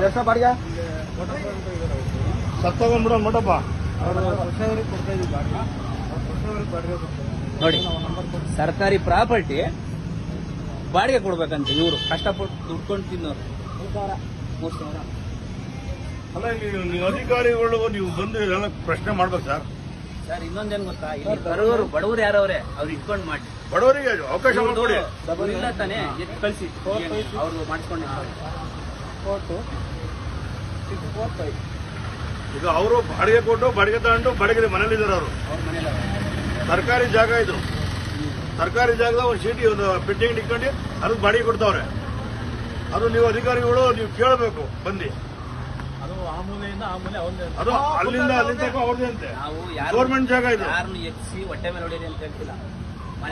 ಎಷ್ಟು ಬಾಡಿಗೆ ಸತ್ತೋಗ್ಬಿಡೋ ನೋಡಪ್ಪ. ನೋಡಿ, ಸರ್ಕಾರಿ ಪ್ರಾಪರ್ಟಿ ಬಾಡಿಗೆ ಕೊಡ್ಬೇಕಂತ ಇವರು ಕಷ್ಟಪಟ್ಟು ದುಡ್ಕೊಂಡು ತಿನ್ನೋರು 3,000. ಅಲ್ಲ, ನೀವು ಅಧಿಕಾರಿಗಳು ನೀವು ಬಂದು ಎಲ್ಲ ಪ್ರಶ್ನೆ ಮಾಡ್ಬೇಕು ಸರ್. ಸರ್ ಇನ್ನೊಂದೇನು ಗೊತ್ತಾ, ಇಲ್ಲಿ ಬಡವರು ಯಾರವ್ರೆ ಅವ್ರು ಇಟ್ಕೊಂಡು ಮಾಡಿ, ಬಡವರಿಗೆ ಅವಕಾಶ ಮಾಡಿಕೊಡಿ. ಇಲ್ಲ ತಾನೇ ಎತ್ತು ಕಳಿಸಿ ಅವ್ರು ಮಾಡಿಸ್ಕೊಂಡಿರ್ತಾರೆ. ಈಗ ಅವರು ಬಾಡಿಗೆ ಕೊಟ್ಟು ಬಾಡಿಗೆ ತಗೊಂಡು ಬಾಡಿಗೆ ಮನೇಲಿದ್ದಾರೆ ಅವರು. ಅವ್ರ ಮನೇಲಿ ಸರ್ಕಾರಿ ಜಾಗ ಇದು. ಸರ್ಕಾರಿ ಜಾಗದ ಒಂದು ಚೀಟಿ ಒಂದು ಪೆಟ್ಟಿಗೆ ಇಟ್ಕೊಂಡು ಅದಕ್ಕೆ ಬಾಡಿಗೆ ಕೊಡ್ತಾವ್ರೆ. ಅದು ನೀವು ಅಧಿಕಾರಿಗಳು ನೀವು ಕೇಳಬೇಕು ಬಂದು. ಅದು ಅಲ್ಲಿಂದ ಅವ್ರದೇ ಅಂತೆ. ನಾವು ಗೌರ್ಮೆಂಟ್ ಜಾಗ ಇದು. ಯಾರನ್ನು ಎತ್ತಿಸಿ ಹೊಟ್ಟೆ ಮೇಲೆ ಹೊಡೆಯಿರಿ ಅಂತ ಹೇಳ್ತಿಲ್ಲ.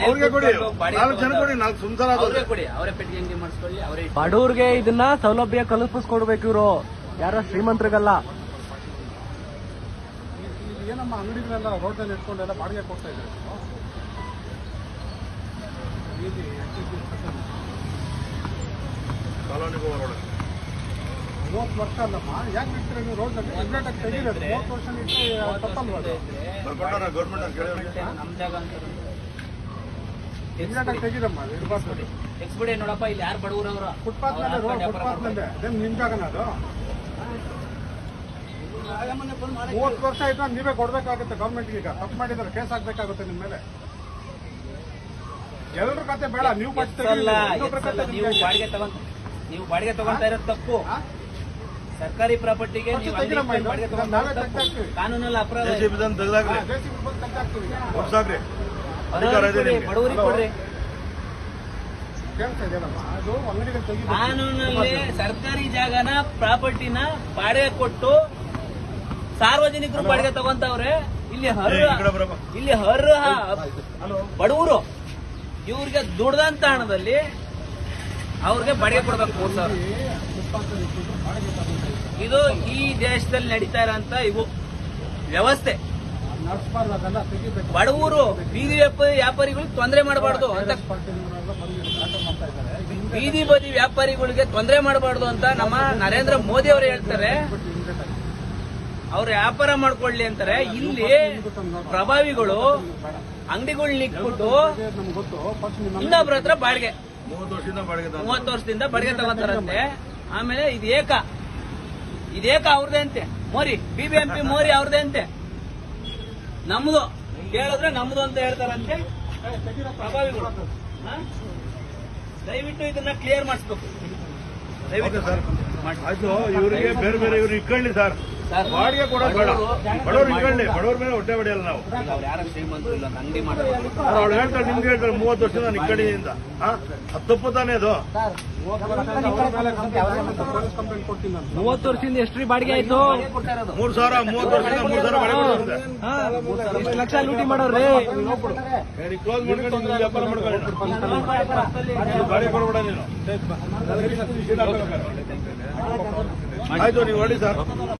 ಅವ್ರಿಗೆ ಕೊಡಿ, 4 ಜನ ಕೊಡಿ, 4 ಸಂಸಾರ ಅವ್ರಿಗೆ ಕೊಡಿ, ಅವರೇ ಪೆಟ್ಟಿಗೆ ಅಂಗಡಿ ಮಾಡಿಸ್ಕೊಳ್ಳಿ, ಅವರೇ. ಬಡವ್ರಿಗೆ ಇದನ್ನ ಸೌಲಭ್ಯ ಕಲ್ಪಿಸ್ಕೊಡ್ಬೇಕು ಇವರು, ಯಾರೋ ಶ್ರೀಮಂತರಿಗಲ್ಲ. ಏನಮ್ಮ ಅಂಗಡಿಗಳೆಲ್ಲ ರೋಡಲ್ಲಿ ಇಟ್ಕೊಂಡೆಲ್ಲ ಬಾಡಿಗೆ ಕೊಡ್ತಾ ಇದ್ದಾರೆ. ಕಾಲೋನಿಗೆ ಹೋಗೋಣ. 30 ವರ್ಷ ಅಲ್ಲಮ್ಮ, ಯಾಕೆ ಇರ್ತೀರ ನೀವು ರೋಡಲ್ಲಿ? ಇಮ್ಮಿಡಿಯೇಟಾಗಿ ತೆಗೀರಿ. 30 ವರ್ಷ ಇಟ್ಟರೆ ತಪ್ಪಲ್ವಾ ಅದು? ಗೌರ್ಮೆಂಟ್ ನಮ್ ಜಾಗ ಅಂತ ಇಮ್ಮಿಡಿಯೇಟಾಗಿ ತೆಗೀರಮ್ಮ, ಇರ್ಬಾರ್ದು. ಎಕ್ಸ್ಬಿಡಿ. ನೋಡಪ್ಪ, ಇಲ್ಲಿ ಯಾರು ಬಡವರವ್ರು ಫುಟ್ಪಾತ್ ಮೇಲೆ ರೋಡ್, ಫುಟ್ಪಾತ್ ಮೇಲೆ ಅದೇನು ನಿಮ್ ಜಾಗನ ಅದು? 30 ವರ್ಷ ಆಯ್ತು, ನೀವೇ ಕೊಡ್ಬೇಕಾಗುತ್ತೆ ಗೌರ್ಮೆಂಟ್ಗೆ. ಈಗ ತಪ್ಪು ಮಾಡಿದ್ರೆ ಕೇಸ್ ಹಾಕ್ಬೇಕಾಗುತ್ತೆ ನಿಮ್ಮ ಮೇಲೆ. ಎಲ್ಲರ ಕತೆ ಬೇಡ, ನೀವು ನೀವು ಬಾಡಿಗೆ ತಗೊಂತಾ ಇರೋದು ತಪ್ಪು. ಸರ್ಕಾರಿ ಪ್ರಾಪರ್ಟಿಗೆ ಕಾನೂನಲ್ಲ ಅಪರಾಧ. ಬಡವರಿಗೆ ಕೊಡ್ರಿ. ಕಾನೂನಲ್ಲಿ ಸರ್ಕಾರಿ ಜಾಗನ ಪ್ರಾಪರ್ಟಿನ ಬಾಡಿಗೆ ಕೊಟ್ಟು ಸಾರ್ವಜನಿಕರು ಬಾಡಿಗೆ ತಗೊಂತವ್ರೆ. ಇಲ್ಲಿ ಅರ್ಹ ಬಡವರು ಇವ್ರಿಗೆ ದುಡ್ದಂತ ಹಣದಲ್ಲಿ ಅವ್ರಿಗೆ ಬಾಡಿಗೆ ಕೊಡ್ಬೇಕು 3,000. ಇದು ಈ ದೇಶದಲ್ಲಿ ನಡೀತಾ ಇರೋಂತ ಇವು ವ್ಯವಸ್ಥೆ. ಬಡವರು ಬೀದಿ ವ್ಯಾಪಾರಿಗಳಿಗೆ ತೊಂದರೆ ಮಾಡಬಾರ್ದು ಅಂತ, ಬೀದಿ ಬದಿ ವ್ಯಾಪಾರಿಗಳಿಗೆ ತೊಂದರೆ ಮಾಡಬಾರ್ದು ಅಂತ ನಮ್ಮ ನರೇಂದ್ರ ಮೋದಿ ಅವರು ಹೇಳ್ತಾರೆ. ಅವ್ರು ವ್ಯಾಪಾರ ಮಾಡ್ಕೊಳ್ಳಿ ಅಂತಾರೆ. ಇಲ್ಲಿ ಪ್ರಭಾವಿಗಳು ಅಂಗಡಿಗಳನ್ನ ಇಟ್ಬಿಟ್ಟು ಇನ್ನೊಬ್ರ ಹತ್ರ ಬಾಡಿಗೆ 30 ವರ್ಷದಿಂದ ಬಾಡಿಗೆ ತಗೋತಾರಂತೆ. ಆಮೇಲೆ ಇದೇಕ ಅವ್ರದೇ ಅಂತೆ. ಮೋರಿ BBMP ಮೋರಿ ಅವ್ರದೇ ಅಂತೆ. ನಮ್ದು ಕೇಳಿದ್ರೆ ನಮ್ದು ಅಂತ ಹೇಳ್ತಾರಂತೆ ಪ್ರಭಾವಿಗಳು. ದಯವಿಟ್ಟು ಇದನ್ನ ಕ್ಲಿಯರ್ ಮಾಡಿಸ್ಬೇಕು. ಆಯ್ತು, ಇವರಿಗೆ ಬೇರೆ ಬೇರೆ ಇವ್ರು ಇಟ್ಕೊಳ್ಳಿ ಸರ್. ಬಾಡಿಗೆ ಕೊಡೋದು ಬೇಡ, ಬಡವ್ರು ಇಟ್ಕೊಳ್ಳಿ. ಬಡವ್ರ ಮೇಲೆ ಹೊಟ್ಟೆ ಹೊಡೆಯಲ್ಲ ನಾವು. ಯಾರು ಶ್ರೀಮಂತರು ಇಲ್ಲ, ಅಂಗಡಿ ಮಾಡೋದು. ಅವ್ರು ಹೇಳ್ತಾರೆ, ನಿಮ್ಗೆ ಹೇಳ್ತಾರೆ 30 ವರ್ಷ ನಾನು ಇಕ್ಕಡಿಯಿಂದ. ಅದು ತಪ್ಪು ತಾನೇ ಅದು. 30 ವರ್ಷದಿಂದ ಎಷ್ಟು ಬಾಡಿಗೆ ಆಯ್ತು? 3,000 30 ವರ್ಷದಿಂದ 3,000 ಬಾಡಿಗೆ ಕೊಡ್ತಾರೆ. ಎಷ್ಟು ಲಕ್ಷ ಲೂಟಿ ಮಾಡೋರ್ರಿ? ಕ್ಲೋಸ್ ಮಾಡ್ಕೊಂಡು ನೀವು ವ್ಯಾಪಾರ ಮಾಡ್ಕೊಳ್ಳಿ. ಬಾಡಿಗೆ ಕೊಡ್ಬೇಡ ನೀನು. ಆಯ್ತು, ನೀವು ಹೊಡಿ ಸರ್.